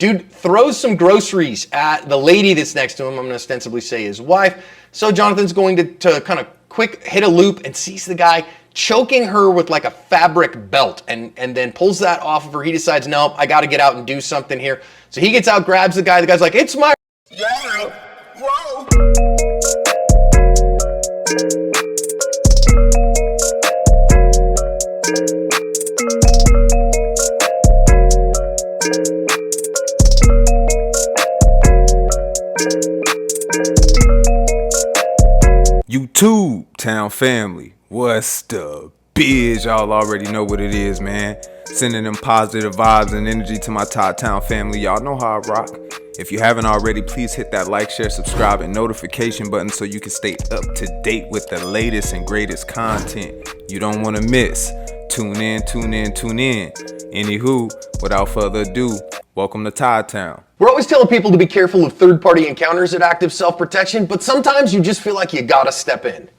Dude throws some groceries at the lady that's next to him. I'm going to ostensibly say his wife. So Jonathan's going to kind of quick hit a loop and sees the guy choking her with like a fabric belt and then pulls that off of her. He decides, nope, I got to get out and do something here. So he gets out, grabs the guy. The guy's like, it's my... Yeah, whoa. Todd-Town family, what's the biz? Y'all already know what it is, man. Sending them positive vibes and energy to my Todd-Town family. Y'all know how I rock. If you haven't already, please hit that like, share, subscribe, and notification button so you can stay up to date with the latest and greatest content you don't want to miss. Tune in. Anywho, without further ado, welcome to Todd-Town. We're always telling people to be careful of third-party encounters at Active Self-Protection, but sometimes you just feel like you gotta step in.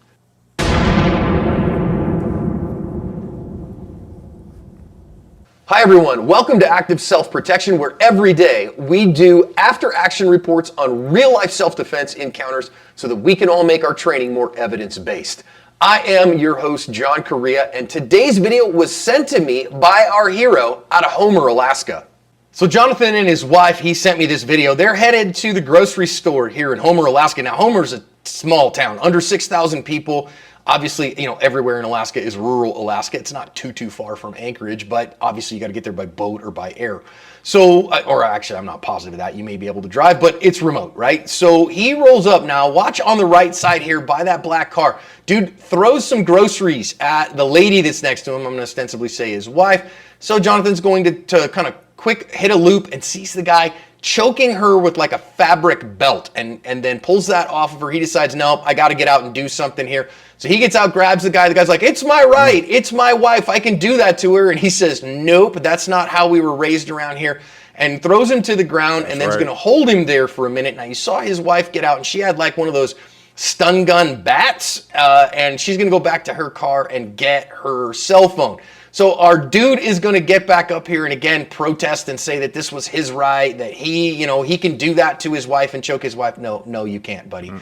Hi everyone, welcome to Active Self-Protection, where every day we do after-action reports on real-life self-defense encounters so that we can all make our training more evidence-based. I am your host, John Correa, and today's video was sent to me by our hero out of Homer, Alaska. So Jonathan and his wife, he sent me this video. They're headed to the grocery store here in Homer, Alaska. Now, Homer's a small town, under 6,000 people. Obviously, you know, everywhere in Alaska is rural Alaska. It's not too far from Anchorage, but obviously you got to get there by boat or by air. So, or actually, I'm not positive of that. You may be able to drive, but it's remote, right? So he rolls up now. Watch on the right side here by that black car. Dude throws some groceries at the lady that's next to him. I'm going to ostensibly say his wife. So Jonathan's going to kind of quick hit a loop and sees the guy choking her with like a fabric belt and then pulls that off of her. He decides, nope, I got to get out and do something here. So he gets out, grabs the guy. The guy's like, it's my right. It's my wife. I can do that to her. And he says, nope, that's not how we were raised around here. And throws him to the ground and then's going to hold him there for a minute. Now you saw his wife get out and she had like one of those stun gun bats and she's going to go back to her car and get her cell phone. So our dude is going to get back up here and again protest and say that this was his right, that he can do that to his wife and choke his wife. No, you can't, buddy.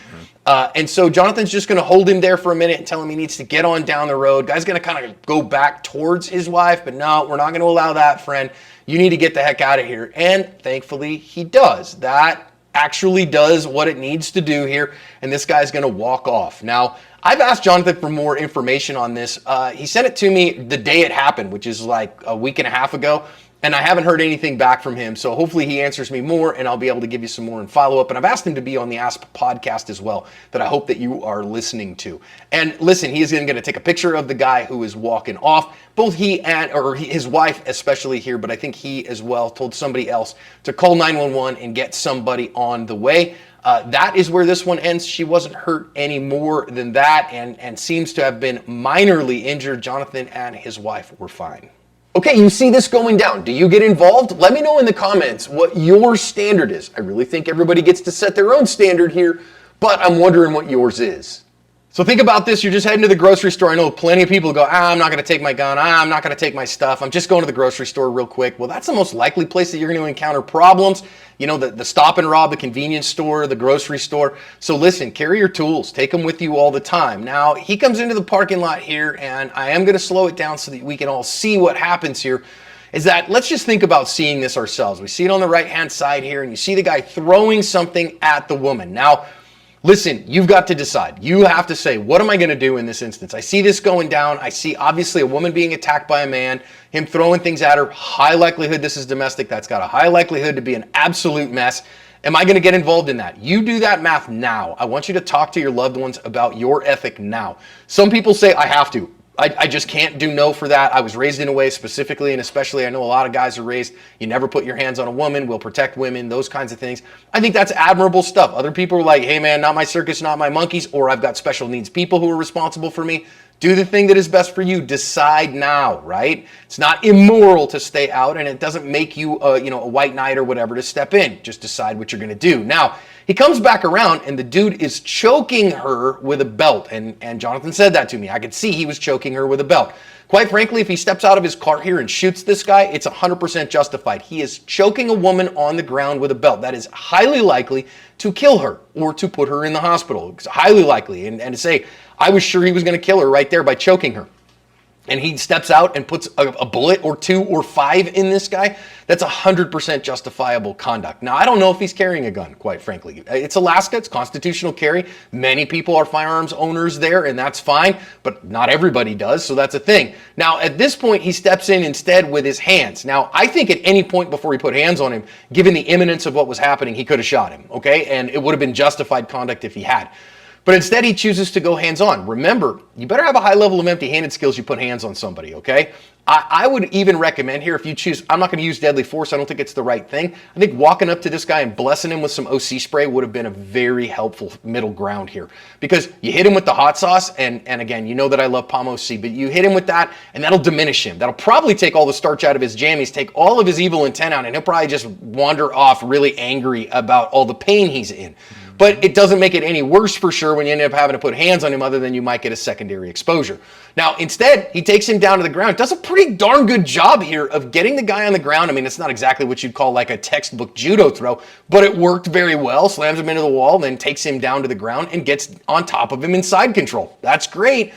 And so Jonathan's just going to hold him there for a minute and tell him he needs to get on down the road. Guy's going to kind of go back towards his wife, but no, we're not going to allow that, friend. You need to get the heck out of here. And thankfully he does. That actually does what it needs to do here. And this guy's going to walk off. Now, I've asked Jonathan for more information on this. He sent it to me the day it happened, which is like a week and a half ago, and I haven't heard anything back from him. So hopefully he answers me more and I'll be able to give you some more in follow-up. And I've asked him to be on the ASP podcast as well, that I hope that you are listening to. And listen, he is going to take a picture of the guy who is walking off. Both his wife especially here, but I think he as well told somebody else to call 911 and get somebody on the way. That is where this one ends. She wasn't hurt any more than that and seems to have been minorly injured. Jonathan and his wife were fine. Okay, you see this going down. Do you get involved? Let me know in the comments what your standard is. I really think everybody gets to set their own standard here, but I'm wondering what yours is. So think about this. You're just heading to the grocery store. I know plenty of people go, I'm not going to take my gun. I'm not going to take my stuff. I'm just going to the grocery store real quick. Well, that's the most likely place that you're going to encounter problems. You know, the stop and rob, the convenience store, the grocery store. So listen, carry your tools. Take them with you all the time. Now, he comes into the parking lot here, and I am going to slow it down so that we can all see what happens here. Is that, let's just think about seeing this ourselves. We see it on the right-hand side here, and you see the guy throwing something at the woman. Now, listen, you've got to decide. You have to say, what am I going to do in this instance? I see this going down. I see obviously a woman being attacked by a man, him throwing things at her. High likelihood this is domestic. That's got a high likelihood to be an absolute mess. Am I going to get involved in that? You do that math now. I want you to talk to your loved ones about your ethic now. Some people say, I have to. I just can't do no for that. I was raised in a way specifically, and especially I know a lot of guys are raised, you never put your hands on a woman, we'll protect women, those kinds of things. I think that's admirable stuff. Other people are like, hey man, not my circus, not my monkeys, or I've got special needs people who are responsible for me. Do the thing that is best for you. Decide now, right? It's not immoral to stay out, and it doesn't make you a white knight or whatever to step in. Just decide what you're going to do. Now, He comes back around and the dude is choking her with a belt. And Jonathan said that to me. I could see he was choking her with a belt. Quite frankly, if he steps out of his car here and shoots this guy, it's 100% justified. He is choking a woman on the ground with a belt. That is highly likely to kill her or to put her in the hospital. It's highly likely. And to say, I was sure he was going to kill her right there by choking her, and he steps out and puts a bullet or 2 or 5 in this guy, that's 100% justifiable conduct. Now, I don't know if he's carrying a gun, quite frankly. It's Alaska, it's constitutional carry. Many people are firearms owners there, and that's fine, but not everybody does, so that's a thing. Now, at this point, he steps in instead with his hands. Now, I think at any point before he put hands on him, given the imminence of what was happening, he could have shot him, okay? And it would have been justified conduct if he had. But instead, he chooses to go hands-on. Remember, you better have a high level of empty-handed skills you put hands on somebody, okay? I would even recommend here, if you choose, I'm not going to use deadly force. I don't think it's the right thing. I think walking up to this guy and blessing him with some OC spray would have been a very helpful middle ground here. Because you hit him with the hot sauce, and again, you know that I love Palm OC, but you hit him with that, and that'll diminish him. That'll probably take all the starch out of his jammies, take all of his evil intent out, and he'll probably just wander off really angry about all the pain he's in. But it doesn't make it any worse for sure when you end up having to put hands on him, other than you might get a secondary exposure. Now, instead, he takes him down to the ground, does a pretty darn good job here of getting the guy on the ground. I mean, it's not exactly what you'd call like a textbook judo throw, but it worked very well, slams him into the wall, then takes him down to the ground and gets on top of him in side control. That's great.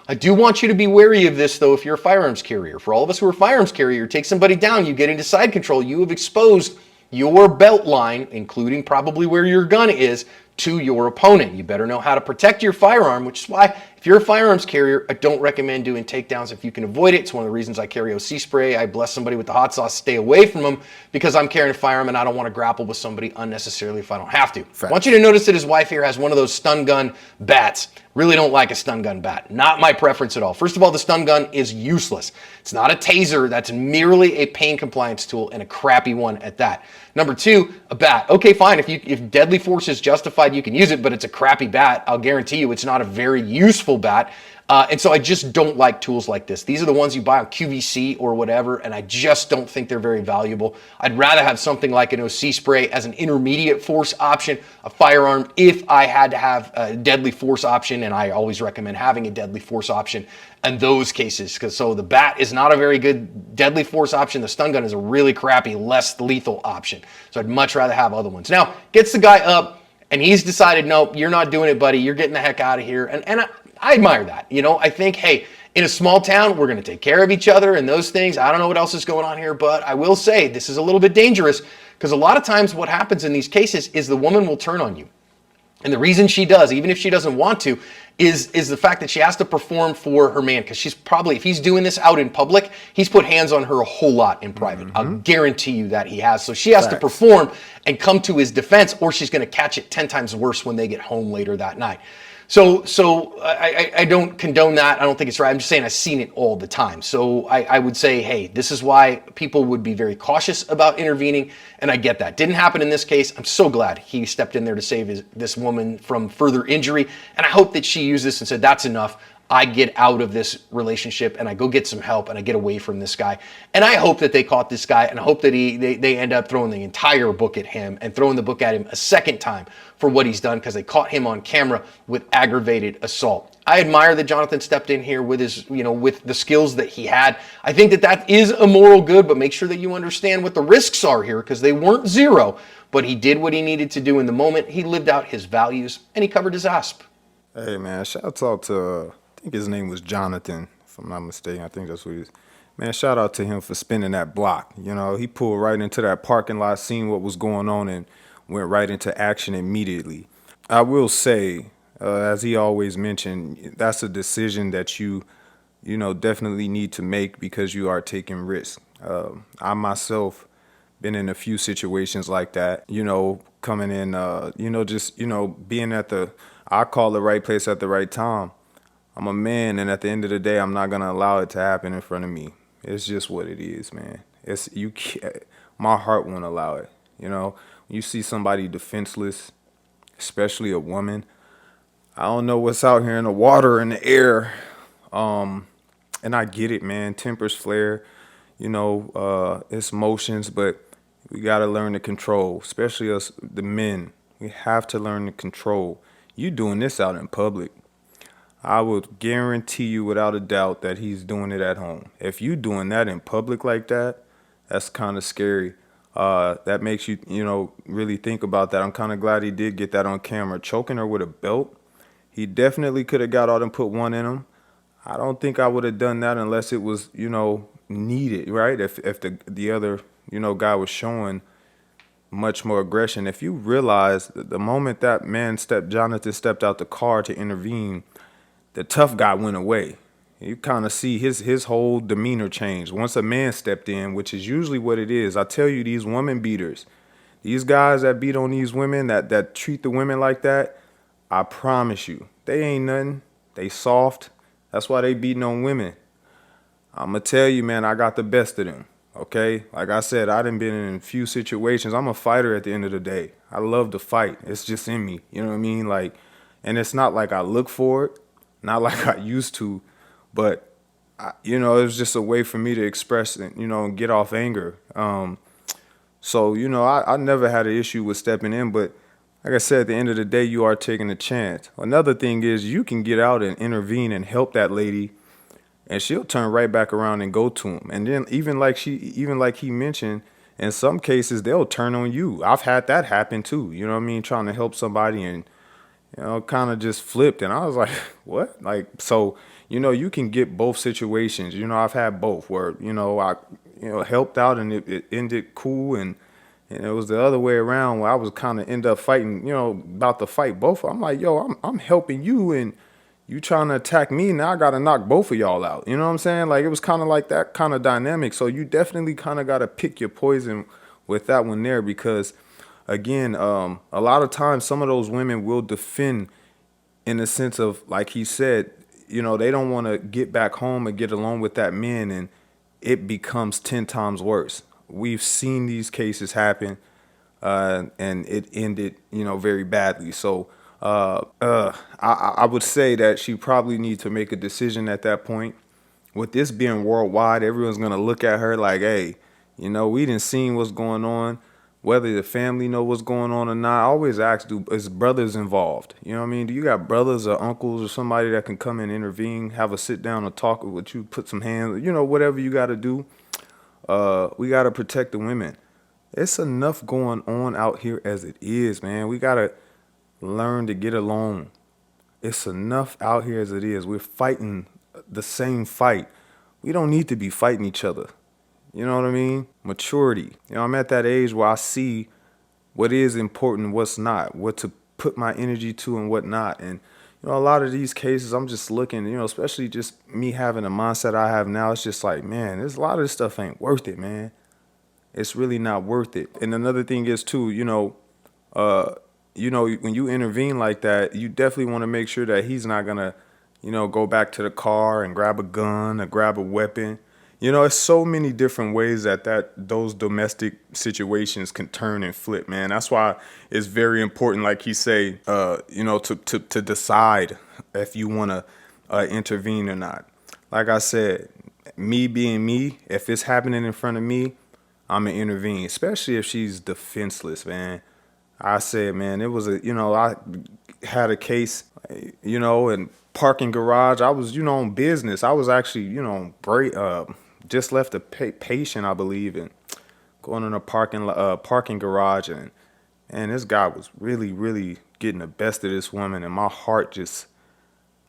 I do want you to be wary of this, though, if you're a firearms carrier. For all of us who are firearms carrier, take somebody down, you get into side control, you have exposed your belt line, including probably where your gun is, to your opponent. You better know how to protect your firearm, which is why if you're a firearms carrier, I don't recommend doing takedowns if you can avoid it. It's one of the reasons I carry OC spray. I bless somebody with the hot sauce, stay away from them, because I'm carrying a firearm and I don't want to grapple with somebody unnecessarily if I don't have to. Fact. I want you to notice that his wife here has one of those stun gun bats. Really don't like a stun gun bat. Not my preference at all. First of all, the stun gun is useless. It's not a taser. That's merely a pain compliance tool, and a crappy one at that. Number 2, a bat. Okay, fine. If deadly force is justified, you can use it, but it's a crappy bat. I'll guarantee you it's not a very useful bat. And so I just don't like tools like this. These are the ones you buy on QVC or whatever, and I just don't think they're very valuable. I'd rather have something like an OC spray as an intermediate force option, a firearm if I had to have a deadly force option, and I always recommend having a deadly force option in those cases. Because so the bat is not a very good deadly force option. The stun gun is a really crappy, less lethal option. So I'd much rather have other ones. Now, gets the guy up, and he's decided, nope, you're not doing it, buddy. You're getting the heck out of here. And I admire that. You know, I think, hey, in a small town, we're going to take care of each other and those things. I don't know what else is going on here, but I will say this is a little bit dangerous, because a lot of times what happens in these cases is the woman will turn on you. And the reason she does, even if she doesn't want to, is the fact that she has to perform for her man. Because she's probably, if he's doing this out in public, he's put hands on her a whole lot in private. I'll guarantee you that he has. So she has to perform and come to his defense, or she's going to catch it 10 times worse when they get home later that night. So I don't condone that. I don't think it's right. I'm just saying I've seen it all the time. So I would say, hey, this is why people would be very cautious about intervening, and I get that. Didn't happen in this case. I'm so glad he stepped in there to save this woman from further injury, and I hope that she used this and said, that's enough. I get out of this relationship and I go get some help and I get away from this guy. And I hope that they caught this guy, and I hope that they end up throwing the entire book at him and throwing the book at him a second time for what he's done, because they caught him on camera with aggravated assault. I admire that Jonathan stepped in here with his, with the skills that he had. I think that is a moral good, but make sure that you understand what the risks are here, because they weren't zero, but he did what he needed to do in the moment. He lived out his values and he covered his asp. Hey man, shout out to I think his name was Jonathan, if I'm not mistaken. I think that's what he is. Man, shout out to him for spinning that block. You know, he pulled right into that parking lot, seen what was going on, and went right into action immediately. I will say, as he always mentioned, that's a decision that you definitely need to make, because you are taking risks. I myself been in a few situations like that, coming in, being at I call the right place at the right time. I'm a man, and at the end of the day, I'm not gonna allow it to happen in front of me. It's just what it is, man. My heart won't allow it. When you see somebody defenseless, especially a woman, I don't know what's out here in the water, in the air, and I get it, man. Tempers flare, it's emotions, but we gotta learn to control, especially us, the men. We have to learn to control. You doing this out in public. I would guarantee you without a doubt that he's doing it at home. If you doing that in public like that, that's kind of scary. That makes you, really think about that. I'm kind of glad he did get that on camera. Choking her with a belt, he definitely could have got out and put one in him. I don't think I would have done that unless it was, needed, right? If the other, guy was showing much more aggression. If you realize that the moment that Jonathan stepped out the car to intervene, the tough guy went away. You kind of see his whole demeanor change once a man stepped in, which is usually what it is. I tell you, these woman beaters, these guys that beat on these women, that treat the women like that, I promise you, they ain't nothing. They soft. That's why they beating on women. I'm going to tell you, man, I got the best of them. Okay? Like I said, I done been in a few situations. I'm a fighter at the end of the day. I love to fight. It's just in me. You know what I mean? Like, and it's not like I look for it. Not like I used to, but it was just a way for me to express it, and get off anger. So I never had an issue with stepping in, but like I said, at the end of the day, you are taking a chance. Another thing is you can get out and intervene and help that lady, and she'll turn right back around and go to him. And then even like he mentioned, in some cases they'll turn on you. I've had that happen too. You know what I mean? Trying to help somebody and kind of just flipped. And I was like, what? Like, so, you can get both situations. I've had both where, I, helped out and it ended cool. And it was the other way around where I was kind of end up fighting, about to fight both. I'm like, yo, I'm helping you and you trying to attack me. Now I got to knock both of y'all out. You know what I'm saying? Like, it was kind of like that kind of dynamic. So you definitely kind of got to pick your poison with that one there because again, a lot of times some of those women will defend in the sense of, like he said, they don't want to get back home and get along with that man, and it becomes 10 times worse. We've seen these cases happen, and it ended, very badly. So I would say that she probably needs to make a decision at that point. With this being worldwide, everyone's going to look at her like, hey, we didn't see what's going on. Whether the family know what's going on or not, I always ask, is brothers involved? You know what I mean? Do you got brothers or uncles or somebody that can come and intervene, have a sit down and talk with you, put some hands, whatever you got to do. We got to protect the women. It's enough going on out here as it is, man. We got to learn to get along. It's enough out here as it is. We're fighting the same fight. We don't need to be fighting each other. You know what I mean? Maturity. I'm at that age where I see what is important, what's not, what to put my energy to and what not. And, a lot of these cases, I'm just looking, especially just me having the mindset I have now. It's just like, man, there's a lot of this stuff ain't worth it, man. It's really not worth it. And another thing is too, when you intervene like that, you definitely want to make sure that he's not going to, go back to the car and grab a gun or grab a weapon. It's so many different ways that those domestic situations can turn and flip, man. That's why it's very important, like he say, to decide if you want to intervene or not. Like I said, me being me, if it's happening in front of me, I'm going to intervene, especially if she's defenseless, man. I said, man, it was I had a case, in parking garage. I was, on business. I was actually, just left a patient, I believe, and going in a parking garage, and this guy was really, really getting the best of this woman, and my heart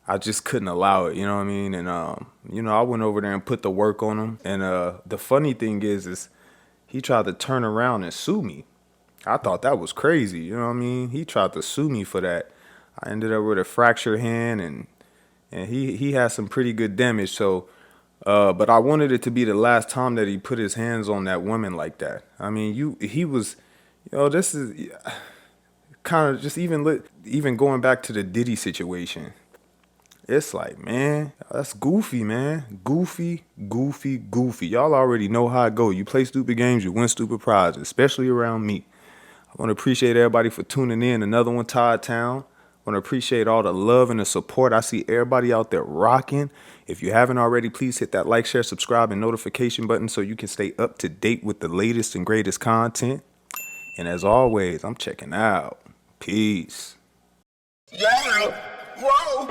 I just couldn't allow it, you know what I mean? And I went over there and put the work on him, and the funny thing is he tried to turn around and sue me. I thought that was crazy, you know what I mean? He tried to sue me for that. I ended up with a fractured hand, and he had some pretty good damage, so. But I wanted it to be the last time that he put his hands on that woman like that. I mean, he was, this is kind of just even going back to the Diddy situation. It's like, man, that's goofy, man. Goofy. Y'all already know how it go. You play stupid games, you win stupid prizes, especially around me. I want to appreciate everybody for tuning in. Another one, Todd-Town. I want to appreciate all the love and the support. I see everybody out there rocking. If you haven't already, please hit that like, share, subscribe, and notification button so you can stay up to date with the latest and greatest content. And as always, I'm checking out. Peace. Yeah. Whoa.